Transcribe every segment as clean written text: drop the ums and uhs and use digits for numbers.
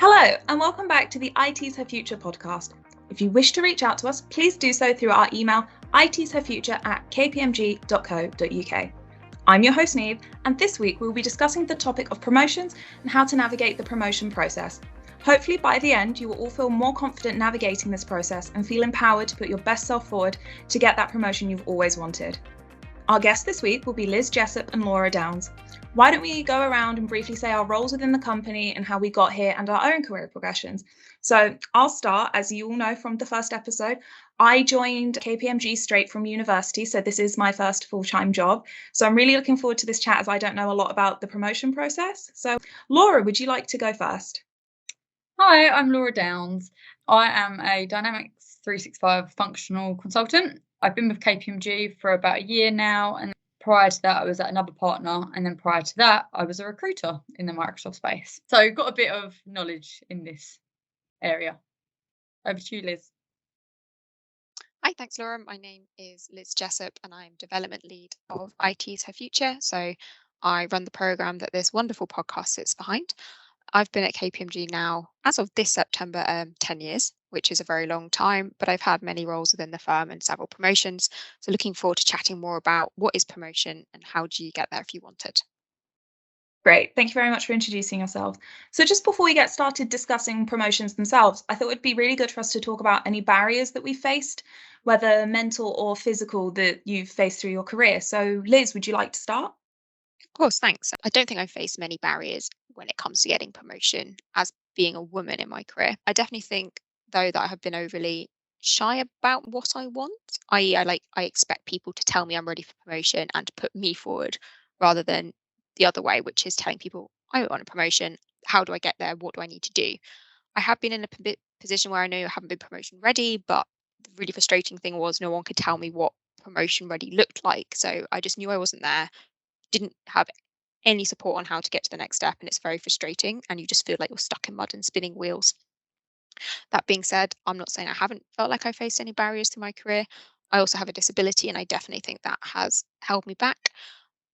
Hello, and welcome back to the IT's Her Future podcast. If you wish to reach out to us, please do so through our email, itsherfuture@kpmg.co.uk. I'm your host, Neve, and this week we'll be discussing the topic of promotions and how to navigate the promotion process. Hopefully by the end, you will all feel more confident navigating this process and feel empowered to put your best self forward to get that promotion you've always wanted. Our guests this week will be Liz Jessup and Laura Downs. Why don't we go around and briefly say our roles within the company and how we got here and our own career progressions. So I'll start. As you all know from the first episode, I joined KPMG straight from university, so this is my first full-time job. So I'm really looking forward to this chat as I don't know a lot about the promotion process. So Laura, would you like to go first? Hi, I'm Laura Downs. I am a Dynamics 365 functional consultant. I've been with KPMG for about a year now, and prior to that I was at another partner, and then prior to that I was a recruiter in the Microsoft space. So got a bit of knowledge in this area. Over to you, Liz. Hi, thanks, Laura. My name is Liz Jessup, and I'm development lead of IT's Her Future. So I run the program that this wonderful podcast sits behind. I've been at KPMG now, as of this September, 10 years, which is a very long time, but I've had many roles within the firm and several promotions. So looking forward to chatting more about what is promotion and how do you get there if you want it. Great. Thank you very much for introducing yourself. So just before we get started discussing promotions themselves, I thought it'd be really good for us to talk about any barriers that we faced, whether mental or physical, that you've faced through your career. So Liz, would you like to start? Of course, thanks. I don't think I've faced many barriers when it comes to getting promotion as being a woman in my career. I definitely think, though, that I have been overly shy about what I want, i.e., I expect people to tell me I'm ready for promotion and to put me forward rather than the other way, which is telling people I want a promotion. How do I get there? What do I need to do? I have been in a position where I know I haven't been promotion ready, but the really frustrating thing was no one could tell me what promotion ready looked like. So I just knew I wasn't there, didn't have any support on how to get to the next step, and it's very frustrating and you just feel like you're stuck in mud and spinning wheels. That being said, I'm not saying I haven't felt like I faced any barriers to my career. I also have a disability, and I definitely think that has held me back.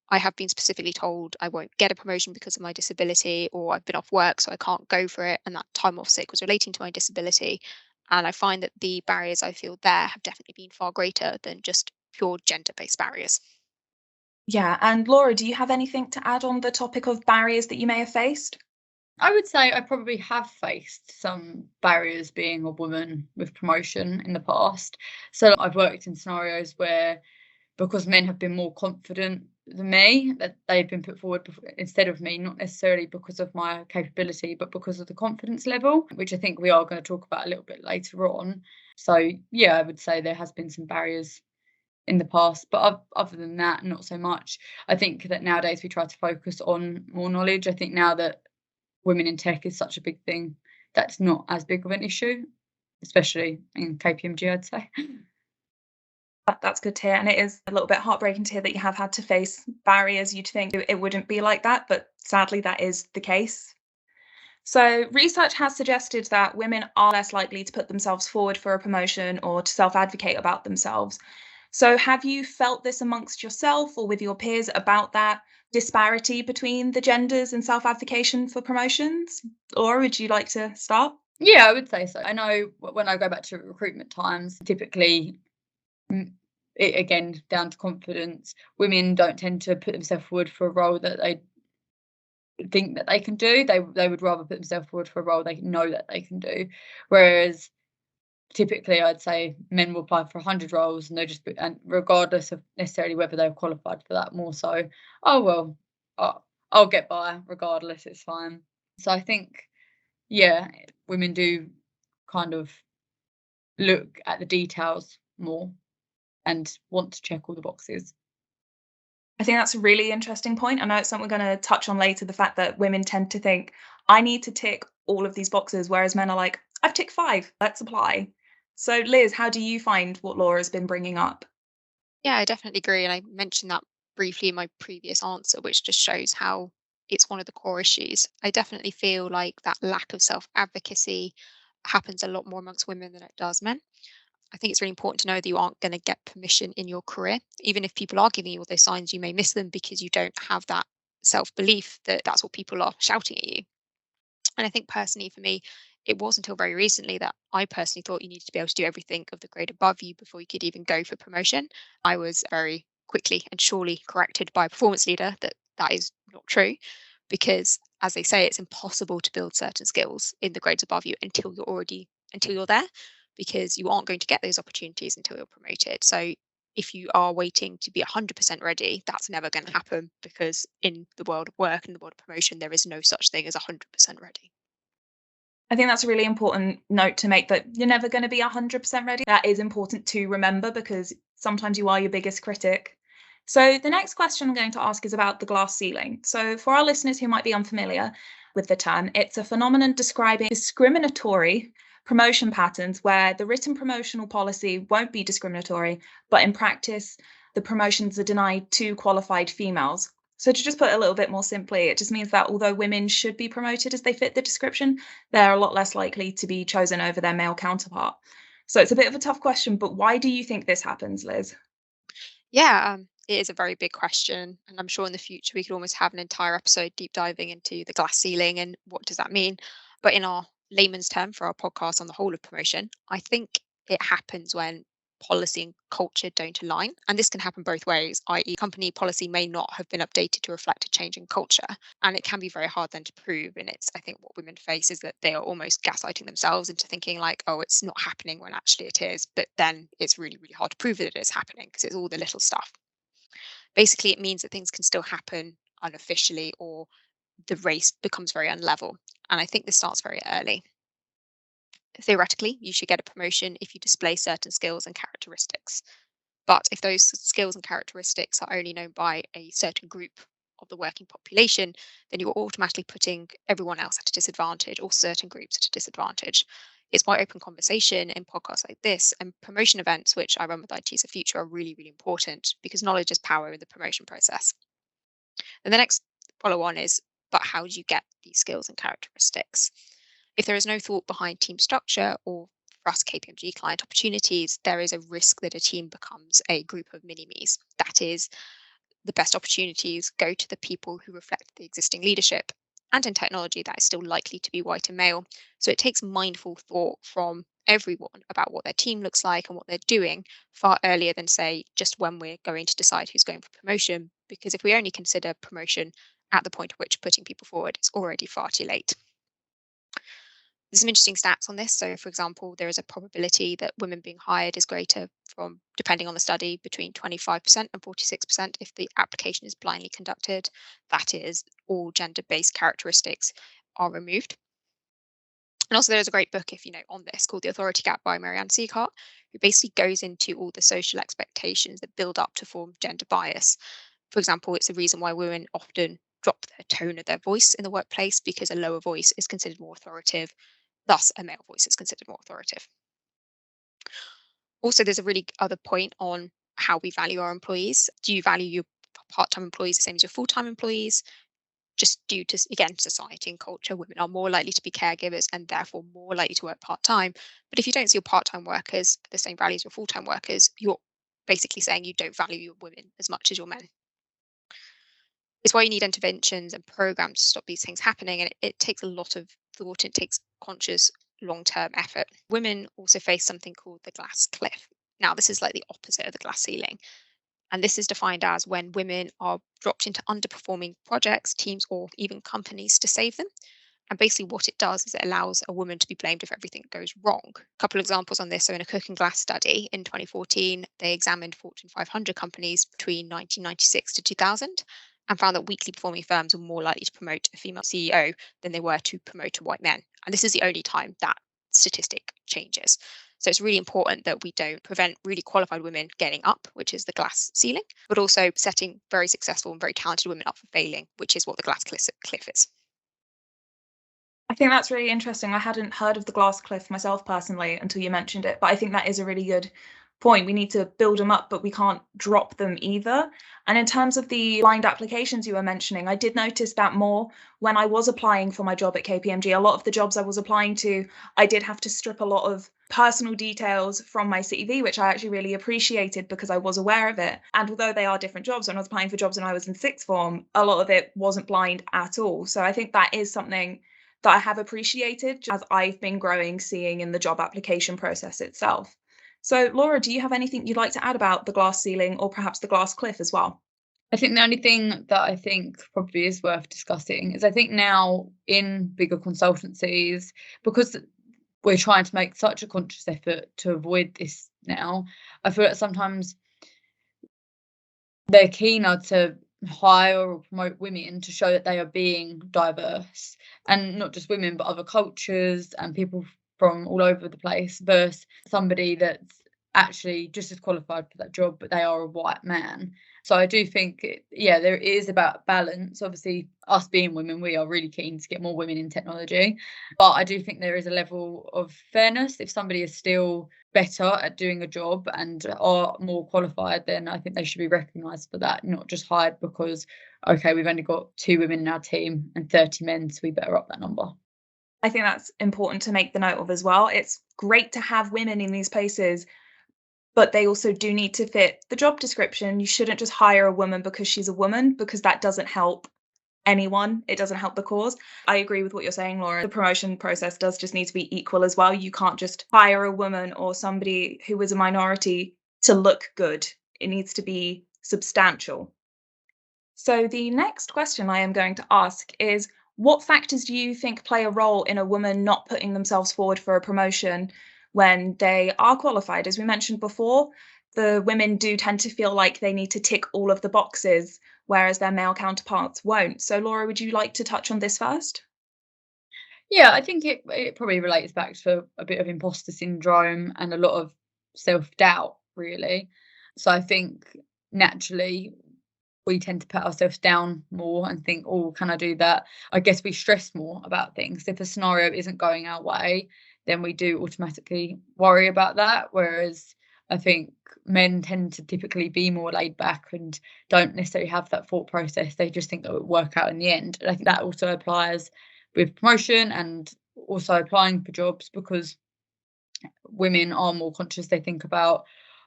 I have been specifically told I won't get a promotion because of my disability, or I've been off work so I can't go for it, and that time off sick was relating to my disability. And I find that the barriers I feel there have definitely been far greater than just pure gender-based barriers. Yeah, and Laura, do you have anything to add on the topic of barriers that you may have faced? I would say I probably have faced some barriers being a woman with promotion in the past. So I've worked in scenarios where, because men have been more confident than me, that they've been put forward instead of me, not necessarily because of my capability, but because of the confidence level, which I think we are going to talk about a little bit later on. So yeah, I would say there has been some barriers in the past, but other than that, not so much. I think that nowadays we try to focus on more knowledge. I think now that women in tech is such a big thing, that's not as big of an issue, especially in KPMG, I'd say. That's good to hear. And it is a little bit heartbreaking to hear that you have had to face barriers. You'd think it wouldn't be like that, but sadly, that is the case. So, research has suggested that women are less likely to put themselves forward for a promotion or to self advocate about themselves. So, have you felt this amongst yourself or with your peers about that disparity between the genders and self advocation for promotions? Or would you like to start? Yeah, I would say so. I know when I go back to recruitment times, typically, it, again, down to confidence, women don't tend to put themselves forward for a role that they think that they can do. They would rather put themselves forward for a role they know that they can do. Whereas typically I'd say men will apply for 100 roles and and regardless of necessarily whether they're qualified for that, more so, oh well, I'll get by regardless, it's fine. So I think, yeah, women do kind of look at the details more and want to check all the boxes. I think that's a really interesting point. I know it's something we're going to touch on later, the fact that women tend to think, I need to tick all of these boxes, whereas men are like, I've ticked 5, let's apply. So, Liz, how do you find what Laura's been bringing up? Yeah, I definitely agree. And I mentioned that briefly in my previous answer, which just shows how it's one of the core issues. I definitely feel like that lack of self advocacy happens a lot more amongst women than it does men. I think it's really important to know that you aren't going to get permission in your career. Even if people are giving you all those signs, you may miss them because you don't have that self belief that that's what people are shouting at you. And I think personally for me, it was until very recently that I personally thought you needed to be able to do everything of the grade above you before you could even go for promotion. I was very quickly and surely corrected by a performance leader that that is not true, because as they say, it's impossible to build certain skills in the grades above you until you're there, because you aren't going to get those opportunities until you're promoted. So if you are waiting to be 100% ready, that's never going to happen, because in the world of work and the world of promotion, there is no such thing as 100% ready. I think that's a really important note to make, that you're never going to be 100% ready. That is important to remember, because sometimes you are your biggest critic. So the next question I'm going to ask is about the glass ceiling. So for our listeners who might be unfamiliar with the term, it's a phenomenon describing discriminatory promotion patterns where the written promotional policy won't be discriminatory, but in practice, the promotions are denied to qualified females. So to just put it a little bit more simply, it just means that although women should be promoted as they fit the description, they're a lot less likely to be chosen over their male counterpart. So it's a bit of a tough question, but why do you think this happens, Liz? Yeah, it is a very big question. And I'm sure in the future we could almost have an entire episode deep diving into the glass ceiling and what does that mean. But in our layman's term for our podcast on the whole of promotion, I think it happens when policy and culture don't align. And this can happen both ways, i.e., company policy may not have been updated to reflect a change in culture. And it can be very hard then to prove. And it's, I think, what women face is that they are almost gaslighting themselves into thinking like, oh, it's not happening when actually it is. But then it's really, really hard to prove that it is happening because it's all the little stuff. Basically, it means that things can still happen unofficially, or the race becomes very unlevel. And I think this starts very early. Theoretically, you should get a promotion if you display certain skills and characteristics. But if those skills and characteristics are only known by a certain group of the working population, then you're automatically putting everyone else at a disadvantage, or certain groups at a disadvantage. It's why open conversation in podcasts like this and promotion events, which I run with IT's of Future, are really, really important, because knowledge is power in the promotion process. And the next follow on is, but how do you get these skills and characteristics? If there is no thought behind team structure, or for us KPMG client opportunities, there is a risk that a team becomes a group of mini-me's. That is, the best opportunities go to the people who reflect the existing leadership. And in technology, that is still likely to be white and male. So it takes mindful thought from everyone about what their team looks like and what they're doing far earlier than, say, just when we're going to decide who's going for promotion. Because if we only consider promotion at the point at which putting people forward, it's already far too late. There's some interesting stats on this. So, for example, there is a probability that women being hired is greater from, depending on the study, between 25% and 46% if the application is blindly conducted. That is, all gender-based characteristics are removed. And also, there's a great book, if you know, on this called The Authority Gap by Marianne Sieghart, who basically goes into all the social expectations that build up to form gender bias. For example, it's a reason why women often drop their tone of their voice in the workplace, because a lower voice is considered more authoritative. Thus, a male voice is considered more authoritative. Also, there's a really other point on how we value our employees. Do you value your part-time employees the same as your full-time employees? Just due to, again, society and culture, women are more likely to be caregivers and therefore more likely to work part-time. But if you don't see your part-time workers the same value as your full-time workers, you're basically saying you don't value your women as much as your men. It's why you need interventions and programs to stop these things happening. And it takes a lot of thought, it takes conscious long-term effort. Women also face something called the glass cliff. Now, this is like the opposite of the glass ceiling. And this is defined as when women are dropped into underperforming projects, teams, or even companies to save them. And basically what it does is it allows a woman to be blamed if everything goes wrong. A couple of examples on this. So in a Cooking Glass study in 2014, they examined Fortune 500 companies between 1996 to 2000 and found that weakly performing firms were more likely to promote a female CEO than they were to promote a white man. And this is the only time that statistic changes. So it's really important that we don't prevent really qualified women getting up, which is the glass ceiling, but also setting very successful and very talented women up for failing, which is what the glass cliff is. I think that's really interesting. I hadn't heard of the glass cliff myself personally until you mentioned it, but I think that is a really good point. We need to build them up, but we can't drop them either. And in terms of the blind applications you were mentioning, I did notice that more when I was applying for my job at KPMG. A lot of the jobs I was applying to, I did have to strip a lot of personal details from my CV, which I actually really appreciated because I was aware of it. And although they are different jobs, when I was applying for jobs when I was in sixth form, a lot of it wasn't blind at all. So I think that is something that I have appreciated as I've been growing, seeing in the job application process itself. So, Laura, do you have anything you'd like to add about the glass ceiling or perhaps the glass cliff as well? I think the only thing that I think probably is worth discussing is I think now in bigger consultancies, because we're trying to make such a conscious effort to avoid this now, I feel like sometimes they're keener to hire or promote women to show that they are being diverse, and not just women but other cultures and people from all over the place, versus somebody that's actually just as qualified for that job but they are a white man. So I do think there is about balance. Obviously, us being women, we are really keen to get more women in technology, but I do think there is a level of fairness. If somebody is still better at doing a job and are more qualified, then I think they should be recognised for that, not just hired because, okay, we've only got 2 women in our team and 30 men, so we better up that number. I think that's important to make the note of as well. It's great to have women in these places, but they also do need to fit the job description. You shouldn't just hire a woman because she's a woman, because that doesn't help anyone. It doesn't help the cause. I agree with what you're saying, Laura. The promotion process does just need to be equal as well. You can't just hire a woman or somebody who is a minority to look good. It needs to be substantial. So the next question I am going to ask is, what factors do you think play a role in a woman not putting themselves forward for a promotion when they are qualified? As we mentioned before, the women do tend to feel like they need to tick all of the boxes, whereas their male counterparts won't. So, Laura, would you like to touch on this first? Yeah, I think it probably relates back to a bit of imposter syndrome and a lot of self-doubt, really. So I think naturally we tend to put ourselves down more and think, oh, can I do that? I guess we stress more about things. If a scenario isn't going our way, then we do automatically worry about that. Whereas I think men tend to typically be more laid back and don't necessarily have that thought process. They just think that it will work out in the end. And I think that also applies with promotion and also applying for jobs, because women are more conscious. They think about,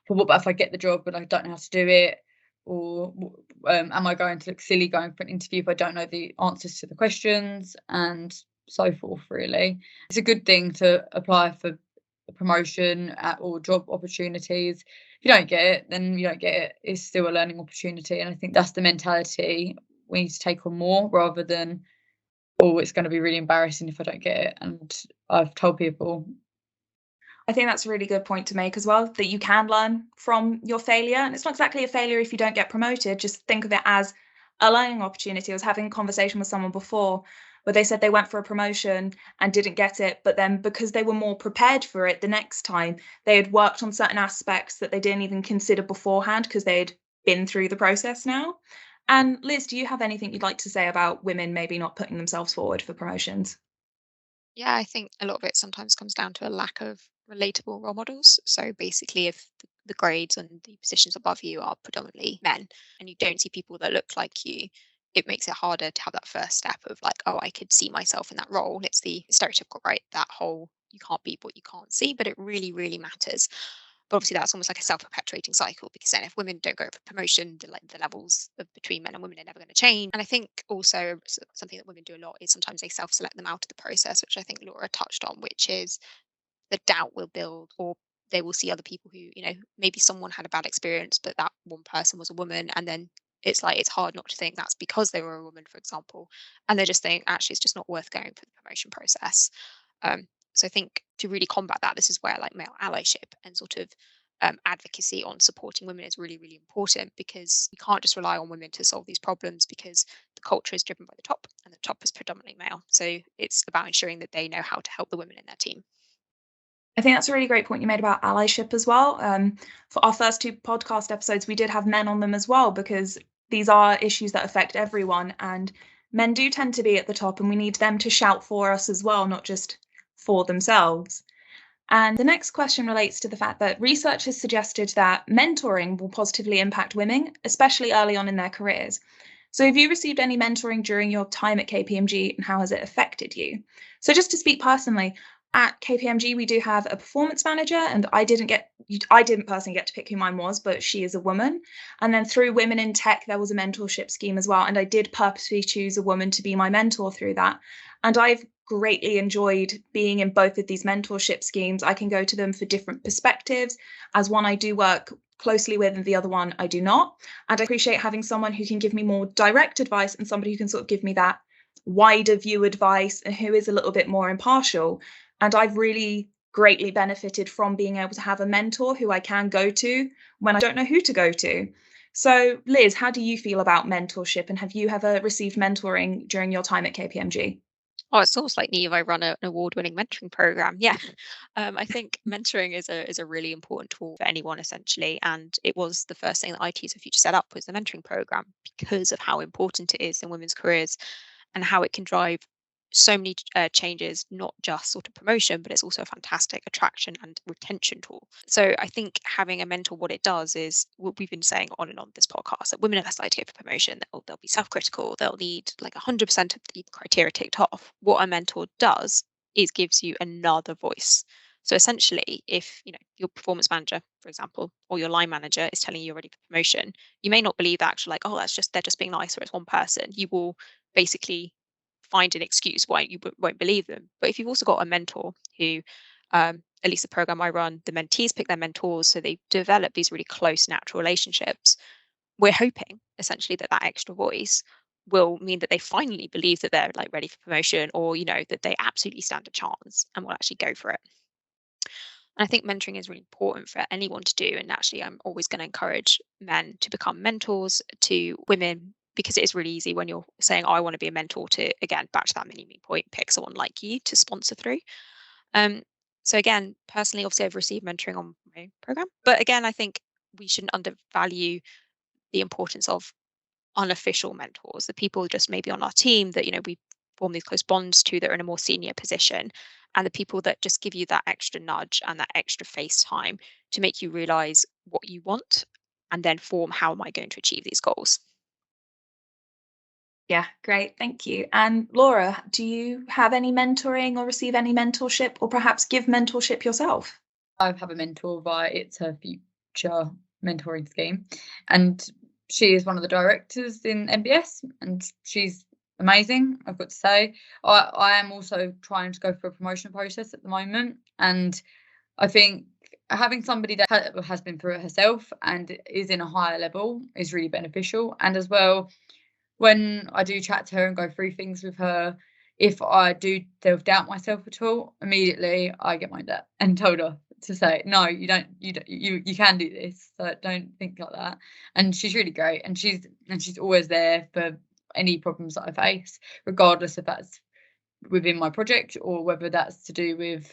well, what about if I get the job but I don't know how to do it? Or am I going to look silly going for an interview if I don't know the answers to the questions, and so forth, really. It's a good thing to apply for a promotion or job opportunities. If you don't get it, then you don't get it. It's still a learning opportunity. And I think that's the mentality we need to take on more, rather than, oh, it's going to be really embarrassing if I don't get it. And I've told people. I think that's a really good point to make as well, that you can learn from your failure. And it's not exactly a failure if you don't get promoted. Just think of it as a learning opportunity. I was having a conversation with someone before where they said they went for a promotion and didn't get it, but then because they were more prepared for it the next time, they had worked on certain aspects that they didn't even consider beforehand because they'd been through the process now. And Liz, do you have anything you'd like to say about women maybe not putting themselves forward for promotions? Yeah, I think a lot of it sometimes comes down to a lack of relatable role models. So basically, if the grades and the positions above you are predominantly men and you don't see people that look like you, it makes it harder to have that first step of like, oh, I could see myself in that role. It's the stereotypical, right? That whole you can't be what you can't see, but it really, really matters. But obviously, that's almost like a self-perpetuating cycle, because then if women don't go for promotion, the levels between men and women are never going to change. And I think also something that women do a lot is sometimes they self-select them out of the process, which I think Laura touched on, which is the doubt will build, or they will see other people who, maybe someone had a bad experience, but that one person was a woman. And then it's like, it's hard not to think that's because they were a woman, for example. And they just think, actually, it's just not worth going for the promotion process. Um, so I think to really combat that, this is where like male allyship and sort of advocacy on supporting women is really, really important, because you can't just rely on women to solve these problems, because the culture is driven by the top and the top is predominantly male. So it's about ensuring that they know how to help the women in their team. I think that's a really great point you made about allyship as well. For our first 2 podcast episodes, we did have men on them as well, because these are issues that affect everyone, and men do tend to be at the top, and we need them to shout for us as well, not just for themselves. And the next question relates to the fact that research has suggested that mentoring will positively impact women, especially early on in their careers. So have you received any mentoring during your time at KPMG, and how has it affected you? So just to speak personally, at KPMG, we do have a performance manager, and I didn't personally get to pick who mine was, but she is a woman. And then through Women in Tech, there was a mentorship scheme as well. And I did purposely choose a woman to be my mentor through that. And I've greatly enjoyed being in both of these mentorship schemes. I can go to them for different perspectives. As one I do work closely with, and the other one I do not. And I appreciate having someone who can give me more direct advice and somebody who can sort of give me that wider view advice and who is a little bit more impartial. And I've really greatly benefited from being able to have a mentor who I can go to when I don't know who to go to. So, Liz, how do you feel about mentorship, and have you ever received mentoring during your time at KPMG? Oh, it's almost like me if I run an award-winning mentoring program. Yeah, I think mentoring is a really important tool for anyone essentially, and it was the first thing that ITs for Future set up was the mentoring program because of how important it is in women's careers and how it can drive so many changes, not just sort of promotion, but it's also a fantastic attraction and retention tool. So I think having a mentor, what it does is what we've been saying on and on this podcast, that women are less likely to go for promotion. They'll be self-critical. They'll need like 100% of the criteria ticked off. What a mentor does is gives you another voice. So essentially, if your performance manager, for example, or your line manager is telling you you're ready for promotion, you may not believe that actually, like, oh, they're just being nice, or it's one person. You will basically find an excuse why you won't believe them. But if you've also got a mentor who, at least the program I run, the mentees pick their mentors, so they develop these really close, natural relationships. We're hoping essentially that that extra voice will mean that they finally believe that they're like ready for promotion, or that they absolutely stand a chance and will actually go for it. And I think mentoring is really important for anyone to do. And actually, I'm always going to encourage men to become mentors to women because it is really easy when you're saying, oh, I want to be a mentor, to, again, back to that mini me point, pick someone like you to sponsor through. Um, so, again, personally, obviously, I've received mentoring on my program. But again, I think we shouldn't undervalue the importance of unofficial mentors, the people just maybe on our team that we form these close bonds to, that are in a more senior position, and the people that just give you that extra nudge and that extra face time to make you realize what you want and then form, how am I going to achieve these goals. Yeah, great. Thank you. And Laura, do you have any mentoring or receive any mentorship, or perhaps give mentorship yourself? I have a mentor via It's Her Future mentoring scheme, and she is one of the directors in MBS, and she's amazing, I've got to say. I am also trying to go through a promotion process at the moment, and I think having somebody that has been through it herself and is in a higher level is really beneficial. And as well, when I do chat to her and go through things with her, if I do self-doubt myself at all, immediately I get my dad and told her to say, no, you can do this. So don't think like that. And she's really great, and she's always there for any problems that I face, regardless if that's within my project or whether that's to do with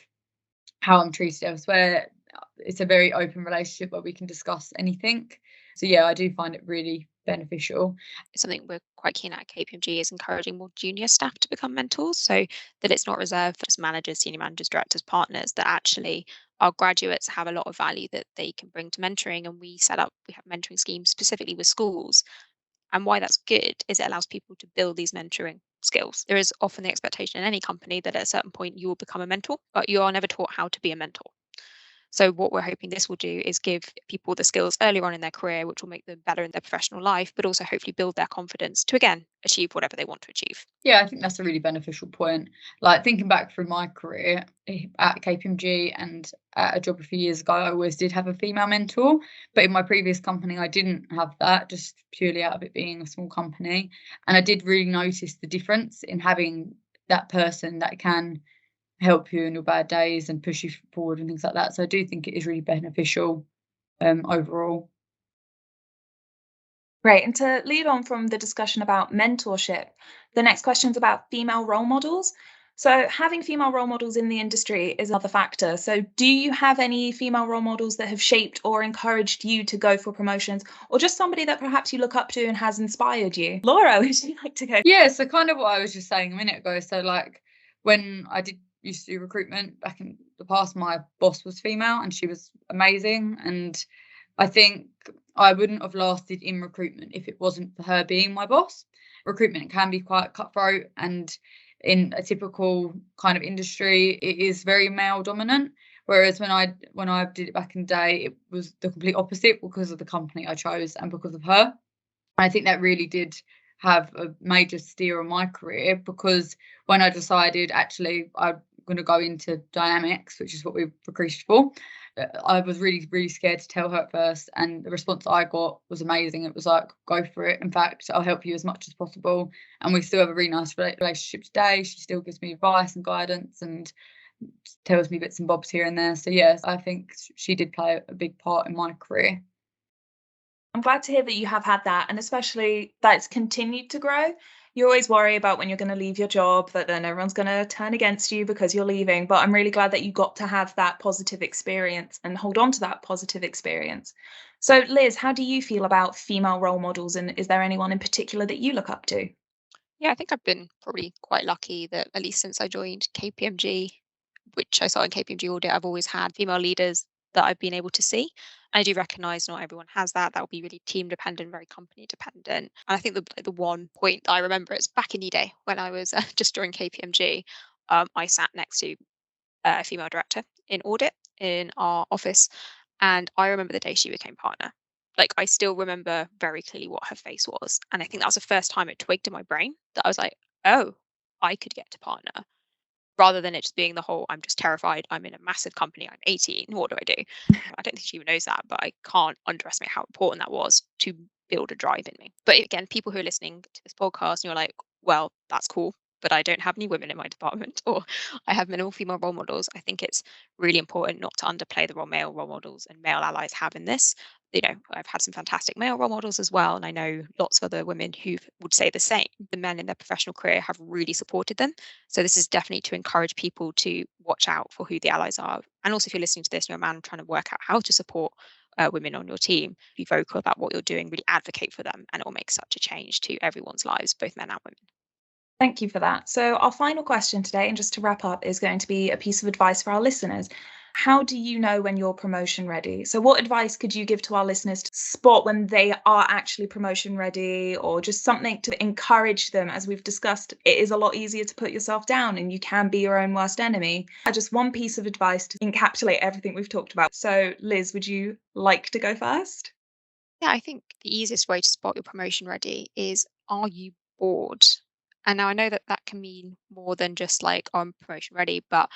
how I'm treated elsewhere. It's a very open relationship where we can discuss anything. So yeah, I do find it really beneficial. Something we're quite keen at KPMG is encouraging more junior staff to become mentors, so that it's not reserved for just managers, senior managers, directors, partners, that actually our graduates have a lot of value that they can bring to mentoring. And we have mentoring schemes specifically with schools. And why that's good is it allows people to build these mentoring skills. There is often the expectation in any company that at a certain point you will become a mentor, but you are never taught how to be a mentor. So what we're hoping this will do is give people the skills earlier on in their career, which will make them better in their professional life, but also hopefully build their confidence to, again, achieve whatever they want to achieve. Yeah, I think that's a really beneficial point. Like, thinking back through my career at KPMG and at a job a few years ago, I always did have a female mentor. But in my previous company, I didn't have that, just purely out of it being a small company. And I did really notice the difference in having that person that can help you in your bad days and push you forward and things like that. So I do think it is really beneficial overall. Great. And to lead on from the discussion about mentorship, the next question is about female role models. So having female role models in the industry is another factor. So do you have any female role models that have shaped or encouraged you to go for promotions, or just somebody that perhaps you look up to and has inspired you? Laura, would you like to go? Yeah, so kind of what I was just saying a minute ago. So like when I used to do recruitment back in the past, my boss was female and she was amazing. And I think I wouldn't have lasted in recruitment if it wasn't for her being my boss. Recruitment can be quite cutthroat, and in a typical kind of industry, it is very male dominant. Whereas when I did it back in the day, it was the complete opposite because of the company I chose and because of her. I think that really did have a major steer on my career, because when I decided actually I'm going to go into dynamics, which is what we recruited for, I was really, really scared to tell her at first, and the response I got was amazing. It was like, go for it. In fact, I'll help you as much as possible. And we still have a really nice relationship today. She still gives me advice and guidance and tells me bits and bobs here and there. So yes, I think she did play a big part in my career. I'm glad to hear that you have had that, and especially that it's continued to grow. You always worry about when you're going to leave your job that then everyone's going to turn against you because you're leaving. But I'm really glad that you got to have that positive experience and hold on to that positive experience. So Liz, how do you feel about female role models, and is there anyone in particular that you look up to? Yeah, I think I've been probably quite lucky that at least since I joined KPMG, which I saw in KPMG Audit, I've always had female leaders that I've been able to see. I do recognise not everyone has that. That will be really team dependent, very company dependent. And I think the one point that I remember is back in the day when I was just joining KPMG, I sat next to a female director in audit in our office, and I remember the day she became partner. Like, I still remember very clearly what her face was, and I think that was the first time it twigged in my brain that I was like, oh, I could get to partner, rather than it just being the whole, I'm just terrified, I'm in a massive company, I'm 18, what do I do? I don't think she even knows that, but I can't underestimate how important that was to build a drive in me. But again, people who are listening to this podcast and you're like, well, that's cool, but I don't have any women in my department, or I have minimal female role models. I think it's really important not to underplay the role male role models and male allies have in this. You know, I've had some fantastic male role models as well, and I know lots of other women who would say the same. The men in their professional career have really supported them. So this is definitely to encourage people to watch out for who the allies are. And also, if you're listening to this and you're a man trying to work out how to support women on your team, be vocal about what you're doing, really advocate for them, and it will make such a change to everyone's lives, both men and women. Thank you for that. So our final question today, and just to wrap up, is going to be a piece of advice for our listeners. How do you know when you're promotion ready? So what advice could you give to our listeners to spot when they are actually promotion ready, or just something to encourage them? As we've discussed, it is a lot easier to put yourself down and you can be your own worst enemy. Just one piece of advice to encapsulate everything we've talked about. So Liz, would you like to go first? Yeah, I think the easiest way to spot your promotion ready is, are you bored? And now I know that that can mean more than just like, oh, I'm promotion ready, but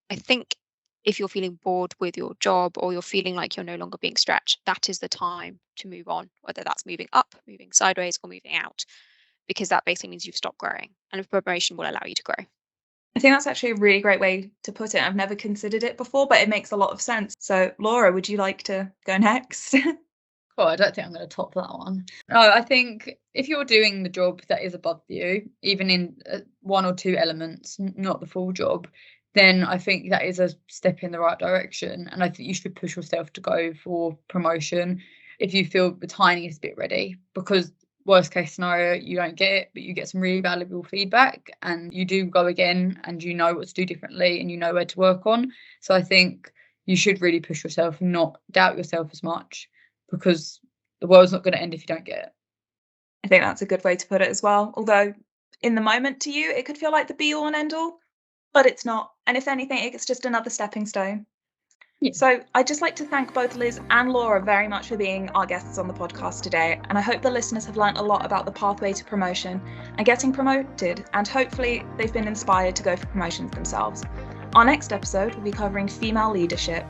I think if you're feeling bored with your job, or you're feeling like you're no longer being stretched, that is the time to move on, whether that's moving up, moving sideways, or moving out, because that basically means you've stopped growing, and a promotion will allow you to grow. I think that's actually a really great way to put it. I've never considered it before, but it makes a lot of sense. So Laura, would you like to go next? Oh, I don't think I'm going to top that one. No, I think if you're doing the job that is above you, even in one or two elements, not the full job, then I think that is a step in the right direction. And I think you should push yourself to go for promotion if you feel the tiniest bit ready, because worst case scenario, you don't get it, but you get some really valuable feedback and you do go again and you know what to do differently and you know where to work on. So I think you should really push yourself and not doubt yourself as much, because the world's not going to end if you don't get it. I think that's a good way to put it as well. Although in the moment to you, it could feel like the be all and end all, but it's not. And if anything, it's just another stepping stone. Yeah. So I'd just like to thank both Liz and Laura very much for being our guests on the podcast today. And I hope the listeners have learned a lot about the pathway to promotion and getting promoted. And hopefully they've been inspired to go for promotions themselves. Our next episode will be covering female leadership.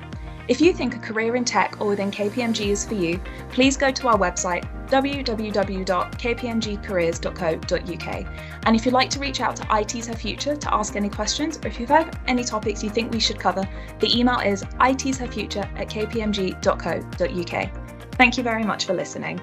If you think a career in tech or within KPMG is for you, please go to our website, www.kpmgcareers.co.uk. And if you'd like to reach out to IT's Her Future to ask any questions, or if you've had any topics you think we should cover, the email is itsherfuture@kpmg.co.uk. Thank you very much for listening.